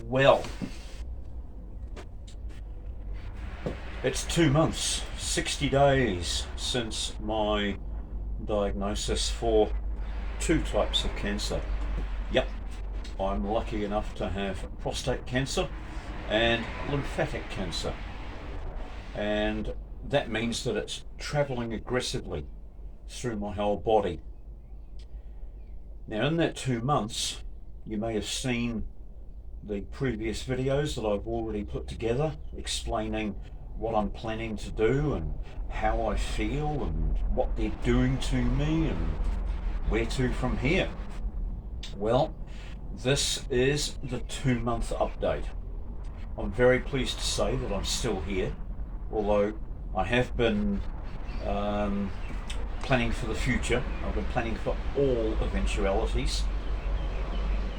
Well, it's 2 months, 60 days since my diagnosis for two types of cancer. Yep, I'm lucky enough to have prostate cancer and lymphatic cancer. And that means that it's travelling aggressively through my whole body. Now, in that 2 months, you may have seen the previous videos that I've already put together explaining what I'm planning to do and how I feel and what they're doing to me and where to from here. Well, this is the 2-month update. I'm very pleased to say that I'm still here, although I have been planning for the future. I've been planning for all eventualities,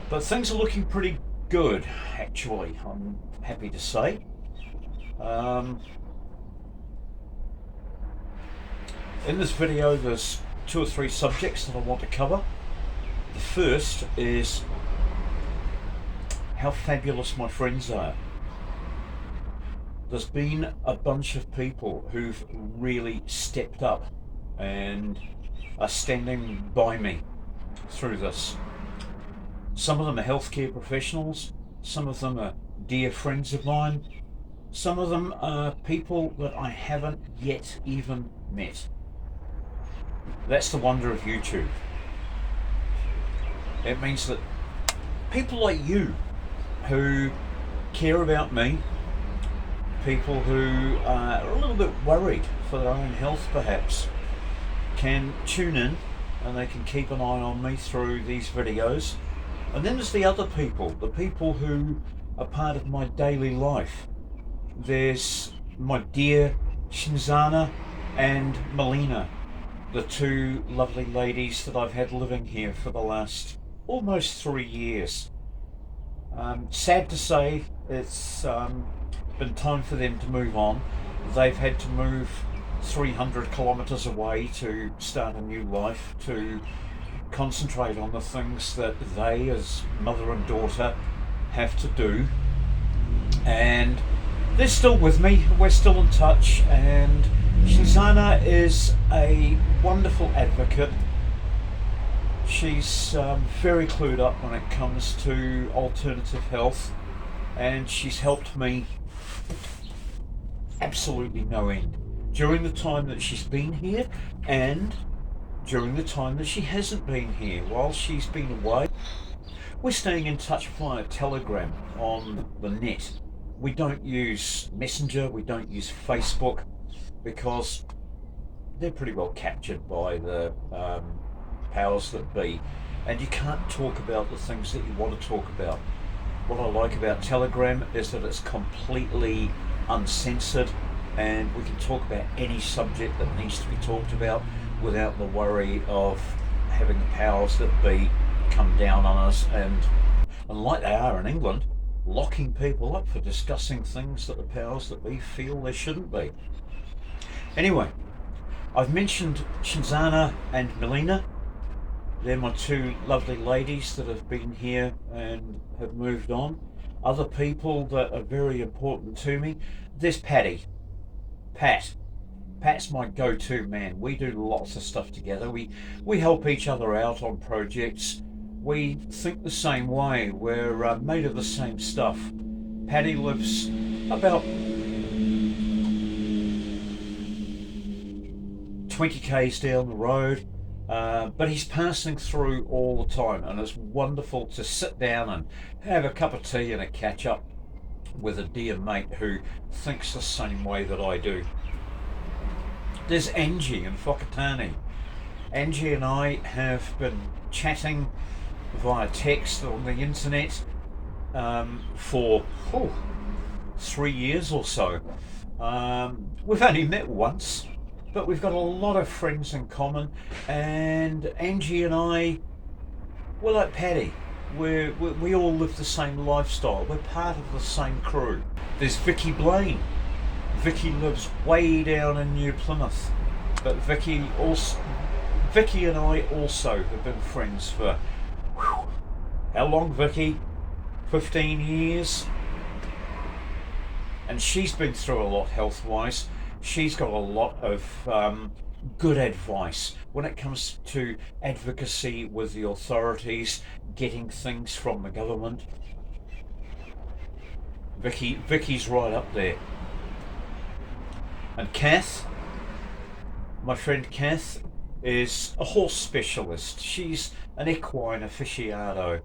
but things are looking pretty good, actually, I'm happy to say. In this video there's 2 or 3 subjects that I want to cover. The first is how fabulous my friends are. There's been a bunch of people who've really stepped up and are standing by me through this. Some of them are healthcare professionals, some of them are dear friends of mine, some of them are people that I haven't yet even met. That's the wonder of YouTube. It means that people like you who care about me, people who are a little bit worried for their own health perhaps, can tune in and they can keep an eye on me through these videos. And then there's the other people, the people who are part of my daily life. There's my dear Shinzana and Melina, the 2 lovely ladies that I've had living here for the last almost 3 years. Sad to say, it's been time for them to move on. They've had to move 300 kilometres away to start a new life, to concentrate on the things that they as mother and daughter have to do. And they're still with me, we're still in touch, and Shinzana is a wonderful advocate. She's very clued up when it comes to alternative health, and she's helped me absolutely no end during the time that she's been here and during the time that she hasn't been here. While she's been away, we're staying in touch via Telegram on the net. We don't use Messenger, we don't use Facebook, because they're pretty well captured by the powers that be, and you can't talk about the things that you want to talk about. What I like about Telegram is that it's completely uncensored, and we can talk about any subject that needs to be talked about without the worry of having the powers that be come down on us and like they are in England, locking people up for discussing things that the powers that be feel they shouldn't be. Anyway, I've mentioned Shinzana and Melina. They're my 2 lovely ladies that have been here and have moved on. Other people that are very important to me. There's Patty. Pat's my go-to man. We do lots of stuff together. We help each other out on projects. We think the same way. We're made of the same stuff. Patty lives about 20 k's down the road, but he's passing through all the time, and it's wonderful to sit down and have a cup of tea and a catch up with a dear mate who thinks the same way that I do. There's Angie in Whakatane. Angie and I have been chatting via text on the internet for 3 years or so. We've only met once, but we've got a lot of friends in common, and Angie and I, we're like Paddy. We all live the same lifestyle. We're part of the same crew. There's Vicky Blaine. Vicky lives way down in New Plymouth, but Vicky and I also have been friends for how long, Vicky? 15 years, and she's been through a lot health-wise. She's got a lot of good advice when it comes to advocacy with the authorities, getting things from the government. Vicky's right up there. And Kath, my friend Kath, is a horse specialist. She's an equine aficionado.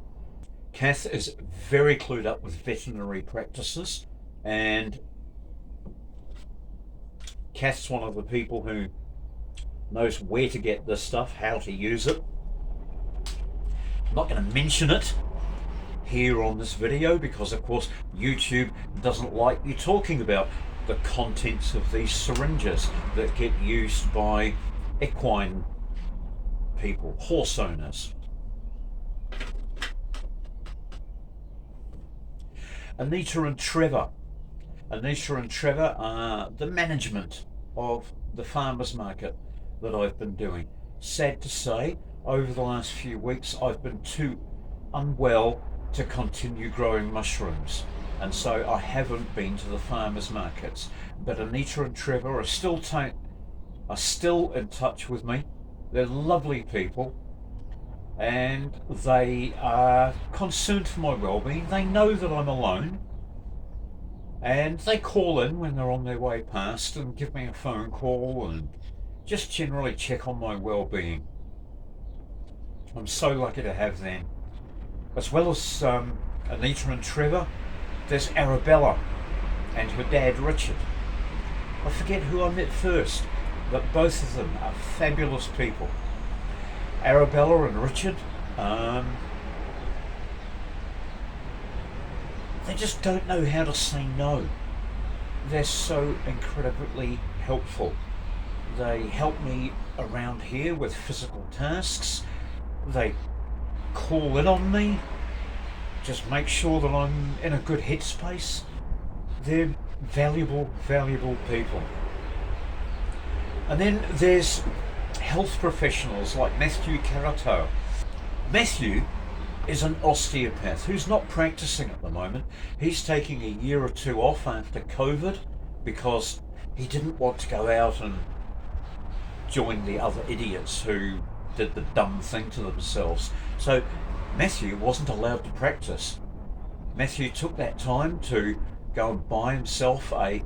Kath is very clued up with veterinary practices, and Kath's one of the people who knows where to get this stuff, how to use it. I'm not going to mention it here on this video because, of course, YouTube doesn't like you talking about the contents of these syringes that get used by equine people, horse owners. Anita and Trevor are the management of the farmers market that I've been doing. Sad to say, over the last few weeks I've been too unwell to continue growing mushrooms, and so I haven't been to the farmers markets. But Anita and Trevor are still in touch with me. They're lovely people, and they are concerned for my well-being. They know that I'm alone, and they call in when they're on their way past and give me a phone call and just generally check on my well-being. I'm so lucky to have them. As well as Anita and Trevor, there's Arabella and her dad Richard. I forget who I met first, but both of them are fabulous people. Arabella and Richard, they just don't know how to say no. They're so incredibly helpful. They help me around here with physical tasks. They call in on me, just make sure that I'm in a good headspace. They're valuable people. And then there's health professionals like Matthew Carato. Matthew is an osteopath who's not practicing at the moment. He's taking a year or two off after COVID because he didn't want to go out and join the other idiots who did the dumb thing to themselves. So Matthew wasn't allowed to practice. Matthew took that time to go and buy himself a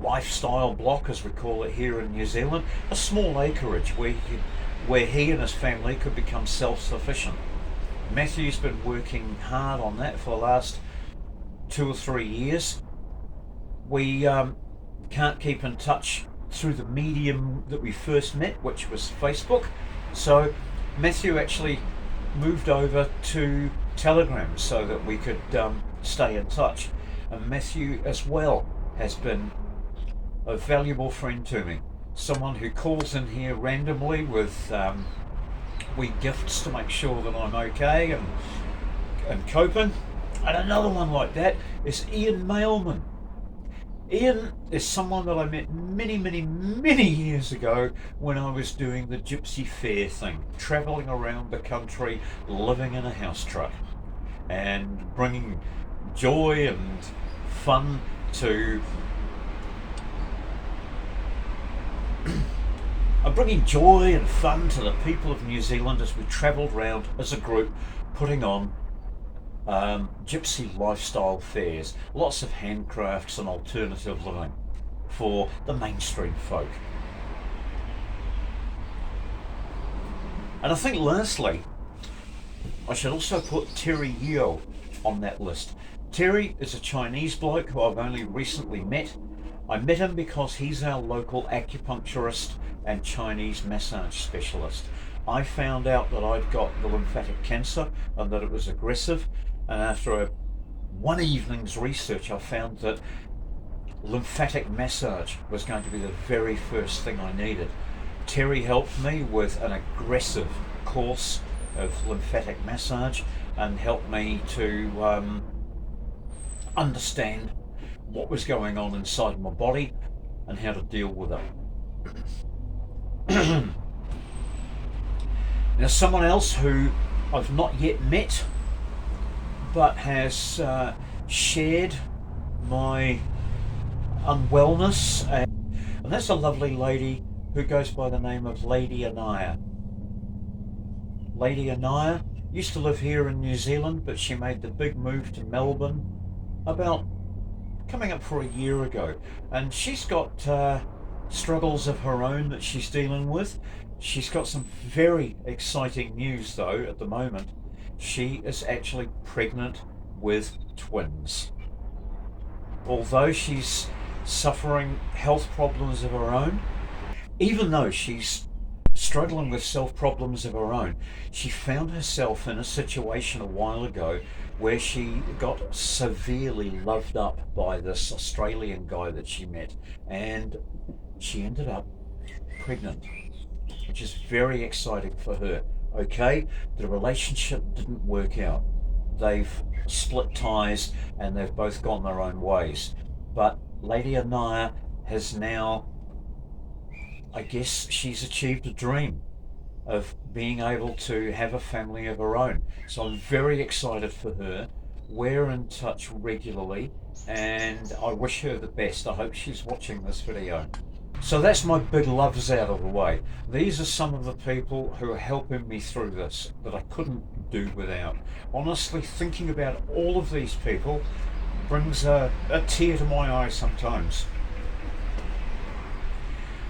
lifestyle block, as we call it here in New Zealand, a small acreage where he and his family could become self-sufficient. Matthew's been working hard on that for the last 2 or 3 years. We can't keep in touch through the medium that we first met, which was Facebook. So Matthew actually moved over to Telegram so that we could stay in touch. And Matthew as well has been a valuable friend to me. Someone who calls in here randomly with wee gifts to make sure that I'm okay and coping. And another one like that is Ian Mailman. Ian is someone that I met many years ago when I was doing the Gypsy Fair thing, travelling around the country, living in a house truck, and bringing joy and fun to the people of New Zealand as we travelled around as a group, putting on gypsy lifestyle fairs, lots of handcrafts and alternative living for the mainstream folk. And I think lastly, I should also put Terry Yeo on that list. Terry is a Chinese bloke who I've only recently met. I met him because he's our local acupuncturist and Chinese massage specialist. I found out that I'd got the lymphatic cancer and that it was aggressive, and after one evening's research I found that lymphatic massage was going to be the very first thing I needed. Terry helped me with an aggressive course of lymphatic massage and helped me to understand what was going on inside my body and how to deal with it. Now, someone else who I've not yet met but has shared my unwellness, and that's a lovely lady who goes by the name of Lady Anaya. Lady Anaya used to live here in New Zealand, but she made the big move to Melbourne about coming up for a year ago, and she's got struggles of her own that she's dealing with. She's got some very exciting news though at the moment. She is actually pregnant with twins. Although she's suffering health problems of her own, even though she's struggling with self problems of her own, she found herself in a situation a while ago where she got severely loved up by this Australian guy that she met, and she ended up pregnant, which is very exciting for her. Okay, the relationship didn't work out. They've split ties and they've both gone their own ways. But Lady Anaya has now, I guess she's achieved a dream of being able to have a family of her own. So I'm very excited for her. We're in touch regularly and I wish her the best. I hope she's watching this video. So that's my big loves out of the way. These are some of the people who are helping me through this that I couldn't do without. Honestly, thinking about all of these people brings a tear to my eye sometimes.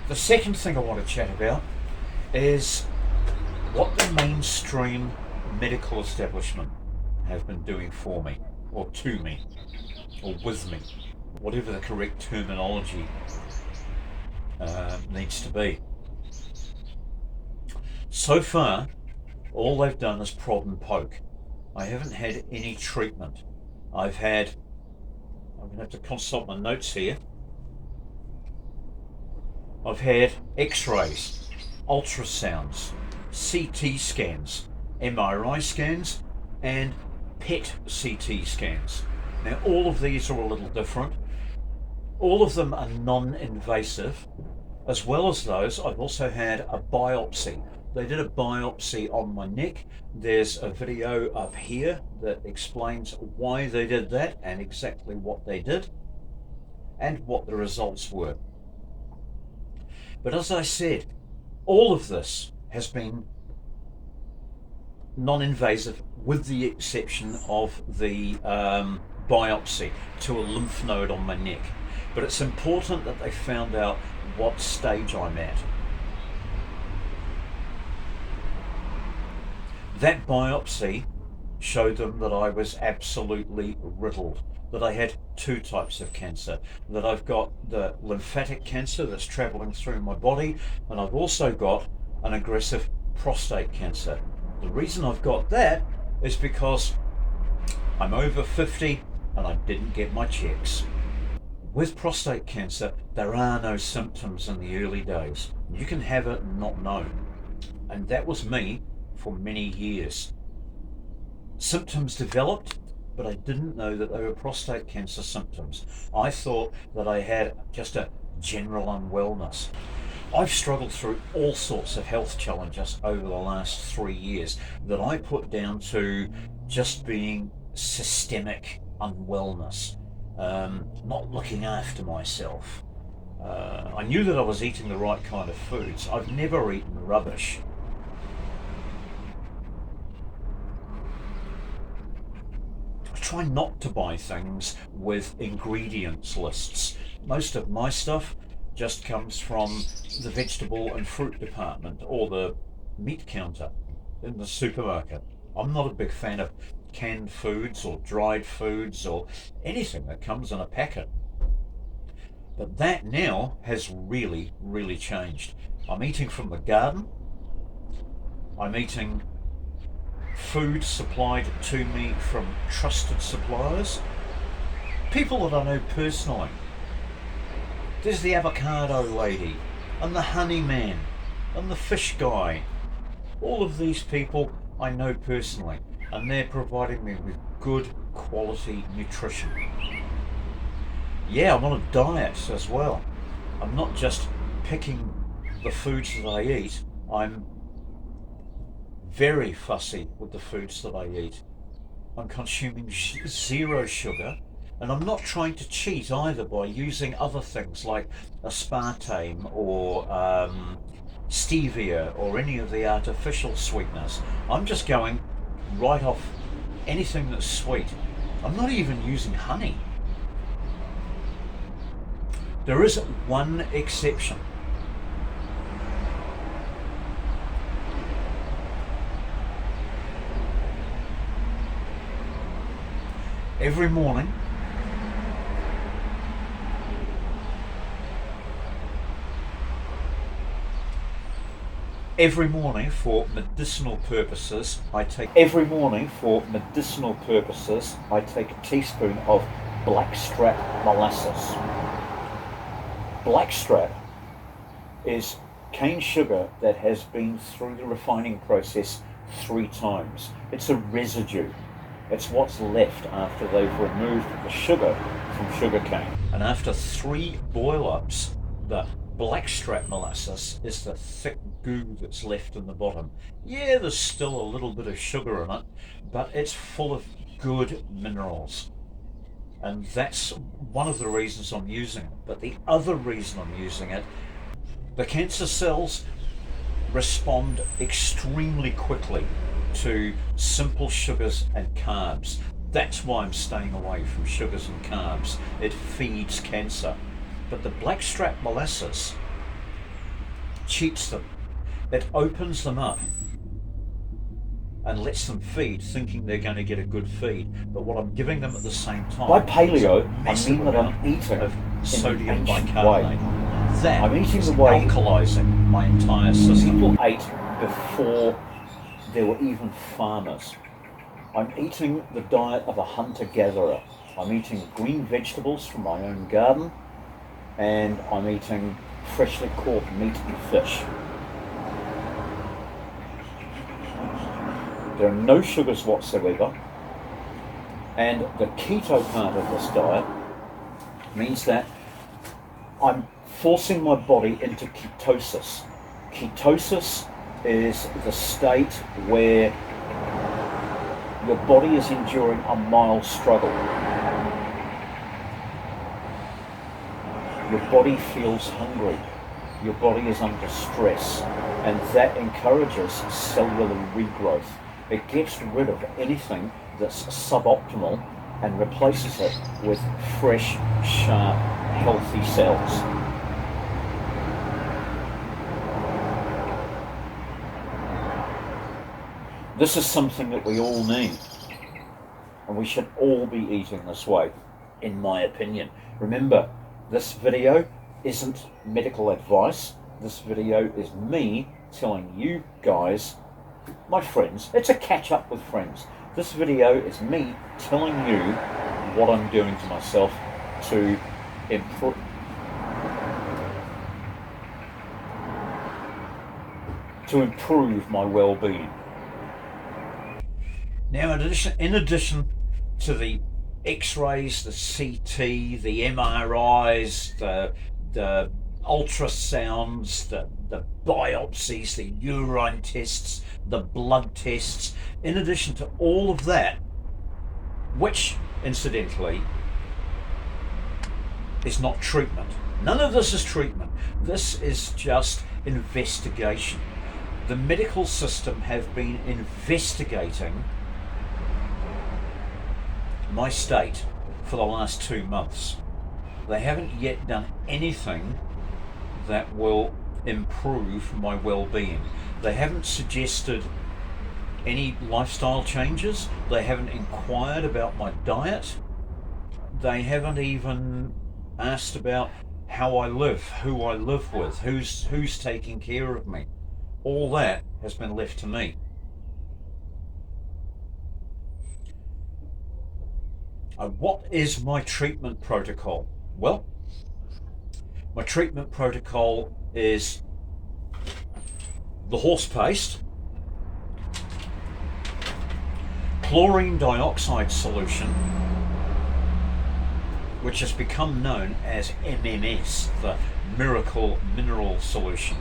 The second thing I want to chat about is what the mainstream medical establishment have been doing for me, or to me, or with me, whatever the correct terminology needs to be. So far, all they've done is prod and poke. I haven't had any treatment. I'm going to have to consult my notes here. I've had x-rays, ultrasounds, CT scans, MRI scans, and PET CT scans. Now, all of these are a little different. All of them are non-invasive. As well as those, I've also had a biopsy. They did a biopsy on my neck. There's a video up here that explains why they did that and exactly what they did and what the results were. But as I said, all of this has been non-invasive with the exception of the biopsy to a lymph node on my neck. But it's important that they found out what stage I'm at. That biopsy showed them that I was absolutely riddled, that I had two types of cancer, that I've got the lymphatic cancer that's traveling through my body, and I've also got an aggressive prostate cancer. The reason I've got that is because I'm over 50 and I didn't get my checks. With prostate cancer, there are no symptoms in the early days. You can have it and not know. And that was me for many years. Symptoms developed, but I didn't know that they were prostate cancer symptoms. I thought that I had just a general unwellness. I've struggled through all sorts of health challenges over the last 3 years that I put down to just being systemic unwellness, not looking after myself. I knew that I was eating the right kind of foods. I've never eaten rubbish. I try not to buy things with ingredients lists. Most of my stuff just comes from the vegetable and fruit department or the meat counter in the supermarket. I'm not a big fan of canned foods or dried foods or anything that comes in a packet. But that now has really, really changed. I'm eating from the garden. I'm eating food supplied to me from trusted suppliers, people that I know personally. There's the avocado lady and the honey man and the fish guy. All of these people I know personally, and they're providing me with good quality nutrition. Yeah, I'm on a diet as well. I'm not just picking the foods that I eat. I'm very fussy with the foods that I eat. I'm consuming zero sugar, and I'm not trying to cheat either by using other things like aspartame or stevia or any of the artificial sweeteners. I'm just going right off anything that's sweet. I'm not even using honey. There is one exception. Every morning, for medicinal purposes, I take a teaspoon of blackstrap molasses. Blackstrap is cane sugar that has been through the refining process 3 times. It's a residue. It's what's left after they've removed the sugar from sugarcane. And after 3 boil-ups, the blackstrap molasses is the thick goo that's left in the bottom. Yeah, there's still a little bit of sugar in it, but it's full of good minerals. And that's one of the reasons I'm using it. But the other reason I'm using it, the cancer cells respond extremely quickly to simple sugars and carbs. That's why I'm staying away from sugars and carbs. It feeds cancer. But the blackstrap molasses cheats them. It opens them up and lets them feed, thinking they're going to get a good feed. But what I'm giving them at the same time, by paleo, I mean that I'm eating of sodium bicarbonate. That I'm eating the way alkalizing my entire system. People ate before there were even farmers. I'm eating the diet of a hunter-gatherer. I'm eating green vegetables from my own garden, and I'm eating freshly caught meat and fish. There are no sugars whatsoever, and the keto part of this diet means that I'm forcing my body into ketosis. Ketosis is the state where your body is enduring a mild struggle. Your body feels hungry. Your body is under stress, and that encourages cellular regrowth. It gets rid of anything that's suboptimal and replaces it with fresh, sharp, healthy cells. This is something that we all need, and we should all be eating this way, in my opinion. Remember, this video isn't medical advice. This video is me telling you guys, my friends, it's a catch up with friends. This video is me telling you what I'm doing to myself to improve my well-being. Now, in addition to the X-rays, the CT, the MRIs, the ultrasounds, the biopsies, the urine tests, the blood tests, in addition to all of that, which, incidentally, is not treatment. None of this is treatment. This is just investigation. The medical system have been investigating my state for the last 2 months. They haven't yet done anything that will improve my well-being. They haven't suggested any lifestyle changes. They haven't inquired about my diet. They haven't even asked about how I live, who I live with, who's taking care of me. All that has been left to me. What is my treatment protocol? Well, my treatment protocol is the horse paste, chlorine dioxide solution, which has become known as MMS, the miracle mineral solution.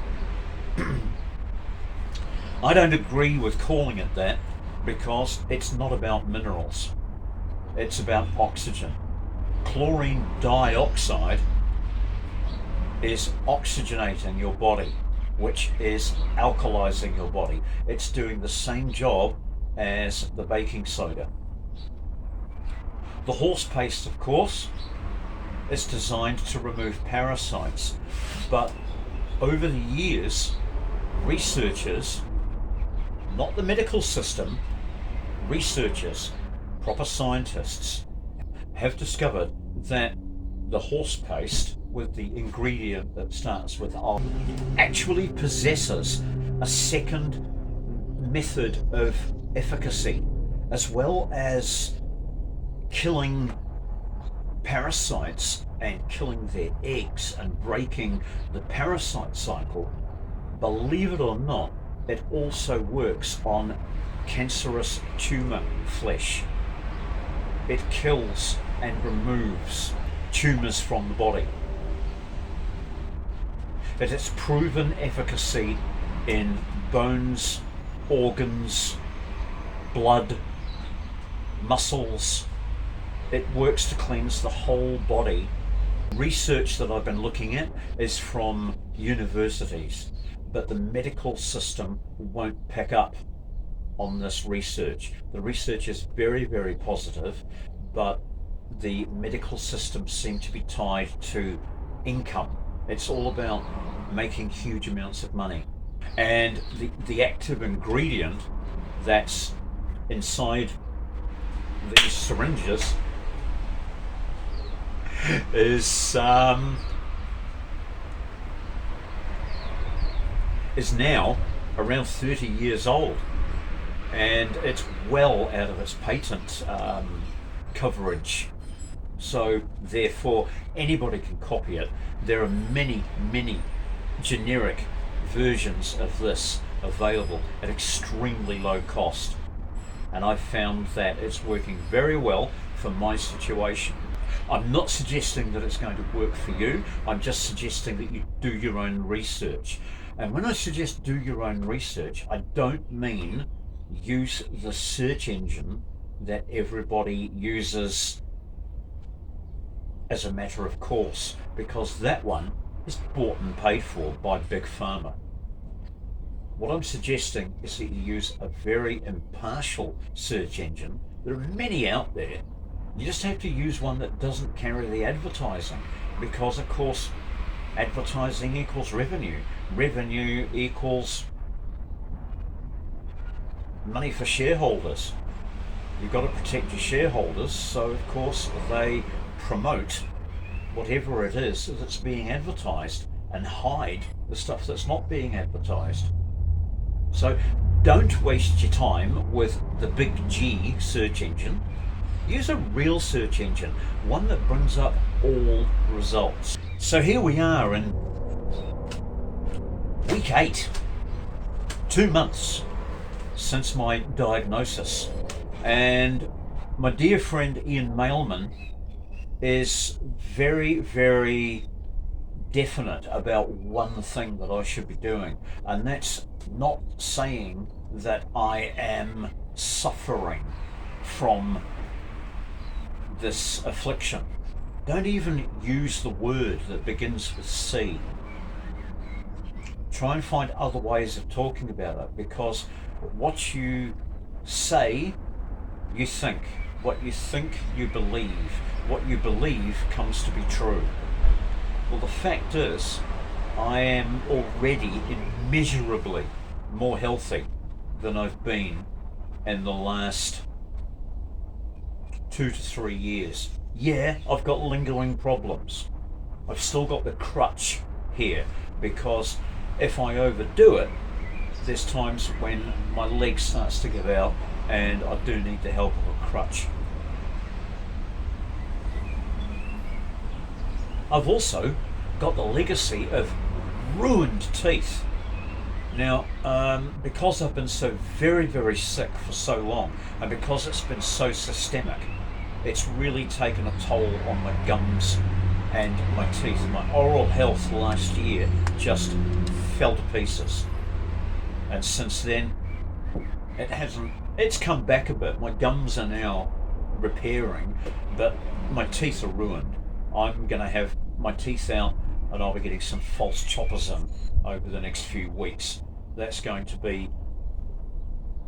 I don't agree with calling it that. because it's not about minerals, it's about oxygen. Chlorine dioxide is oxygenating your body, which is alkalizing your body. It's doing the same job as the baking soda. The horse paste, of course, is designed to remove parasites, but over the years, researchers, not the medical system, researchers, proper scientists, have discovered that the horse paste, with the ingredient that starts with O, actually possesses a second method of efficacy, as well as killing parasites and killing their eggs and breaking the parasite cycle. Believe it or not, it also works on cancerous tumor flesh. It kills and removes tumors from the body. It has proven efficacy in bones, organs, blood, muscles. It works to cleanse the whole body. Research that I've been looking at is from universities, but the medical system won't pick up on this research. The research is very, very positive, but the medical system seems to be tied to income. It's all about making huge amounts of money. And the active ingredient that's inside these syringes is now around 30 years old, and it's well out of its patent coverage. So therefore anybody can copy it. There are many generic versions of this available at extremely low cost, and I've found that it's working very well for my situation. I'm not suggesting that it's going to work for you. I'm just suggesting that you do your own research. And when I suggest do your own research, I don't mean use the search engine that everybody uses as a matter of course, because that one is bought and paid for by Big Pharma. What I'm suggesting is that you use a very impartial search engine. There are many out there. You just have to use one that doesn't carry the advertising, because of course advertising equals revenue. Revenue equals money for shareholders. You've got to protect your shareholders, so of course they promote whatever it is that's being advertised and hide the stuff that's not being advertised. So don't waste your time with the big G search engine. Use a real search engine, one that brings up all results. So here we are in week 8, 2 months since my diagnosis, and my dear friend Ian Mailman is very definite about one thing that I should be doing, and that's not saying that I am suffering from this affliction. Don't even use the word that begins with C. Try and find other ways of talking about it, because what you say, you think. What you think, you believe. What you believe comes to be true. Well, the fact is, I am already immeasurably more healthy than I've been in the last 2 to 3 years. Yeah, I've got lingering problems. I've still got the crutch here, because if I overdo it, there's times when my leg starts to give out and I do need the help of a crutch. I've also got the legacy of ruined teeth. Now, because I've been so very sick for so long, and because it's been so systemic, it's really taken a toll on my gums and my teeth. My oral health last year just fell to pieces, and since then it hasn't It's come back a bit. My gums are now repairing, but my teeth are ruined. I'm going to have my teeth out, and I'll be getting some false choppers in over the next few weeks. That's going to be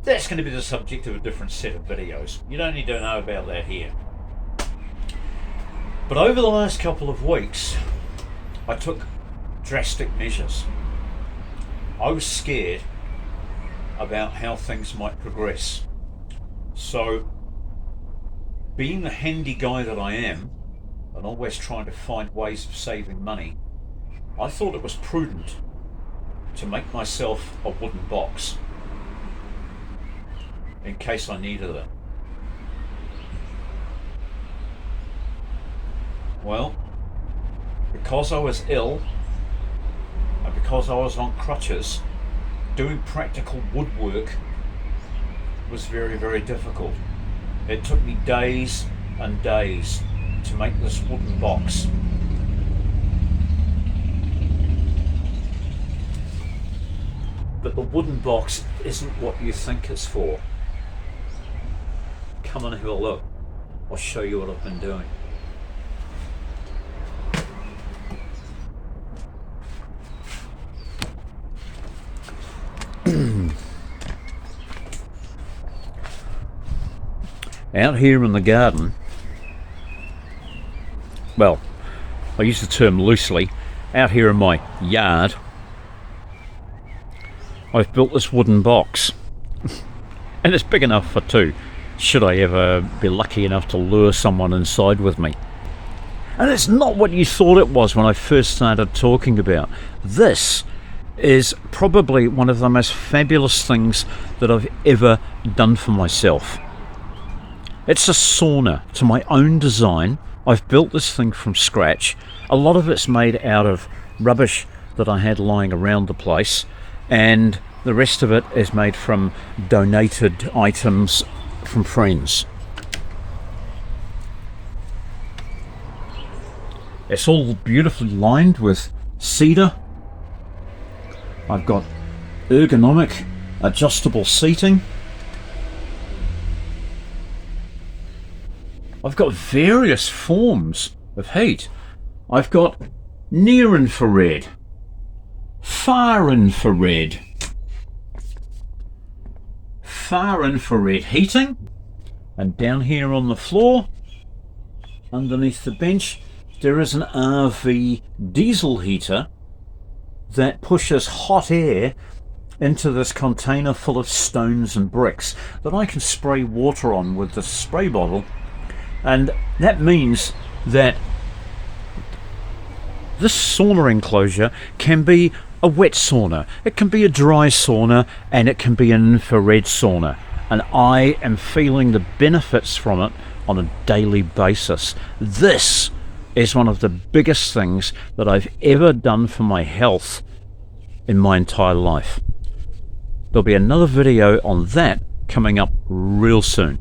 the subject of a different set of videos. You don't need to know about that here. But over the last couple of weeks, I took drastic measures. I was scared about how things might progress. So, being the handy guy that I am, and always trying to find ways of saving money, I thought it was prudent to make myself a wooden box in case I needed it. Well, because I was ill and because I was on crutches, doing practical woodwork was very, very difficult. It took me days and days to make this wooden box. But the wooden box isn't what you think it's for. Come and have a look. I'll show you what I've been doing. Out here in the garden, well, I use the term loosely, out here in my yard, I've built this wooden box. And it's big enough for two, should I ever be lucky enough to lure someone inside with me. And it's not what you thought it was when I first started talking about. This is probably one of the most fabulous things that I've ever done for myself. It's a sauna to my own design. I've built this thing from scratch. A lot of it's made out of rubbish that I had lying around the place, and the rest of it is made from donated items from friends. It's all beautifully lined with cedar. I've got ergonomic adjustable seating. I've got various forms of heat. I've got near infrared, far infrared heating, and down here on the floor, underneath the bench, there is an RV diesel heater that pushes hot air into this container full of stones and bricks that I can spray water on with the spray bottle. And that means that this sauna enclosure can be a wet sauna, it can be a dry sauna, and it can be an infrared sauna. And I am feeling the benefits from it on a daily basis. This is one of the biggest things that I've ever done for my health in my entire life. There'll be another video on that coming up real soon.